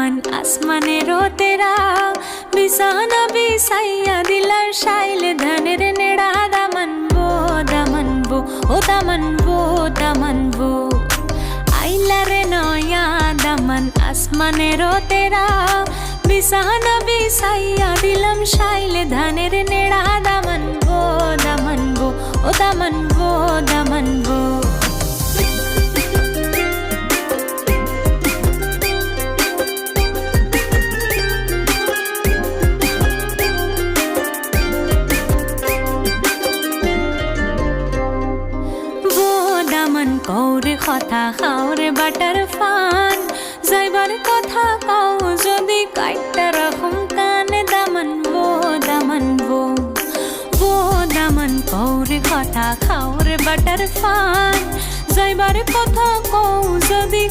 দামান আসমানেরও তেরা বিছানা বিছাইয়া দিলার শাইলে ধানের নেড়া দামানবো ও দামানবো আইলা রে নয়া দামান আসমানেরও তেরা বিছানা বিছাইয়া দিলাম শাইলে ধানের নেড়া দামানবো ও দামানবো দামান কৌরে কথা খাওরে বাটার ফান যাইবার কথা কও যদি কাইটা রাখুম কানে দামানবো দামান কৌরে কথা খাওরে বাটার ফান যাইবার কথা কও যদি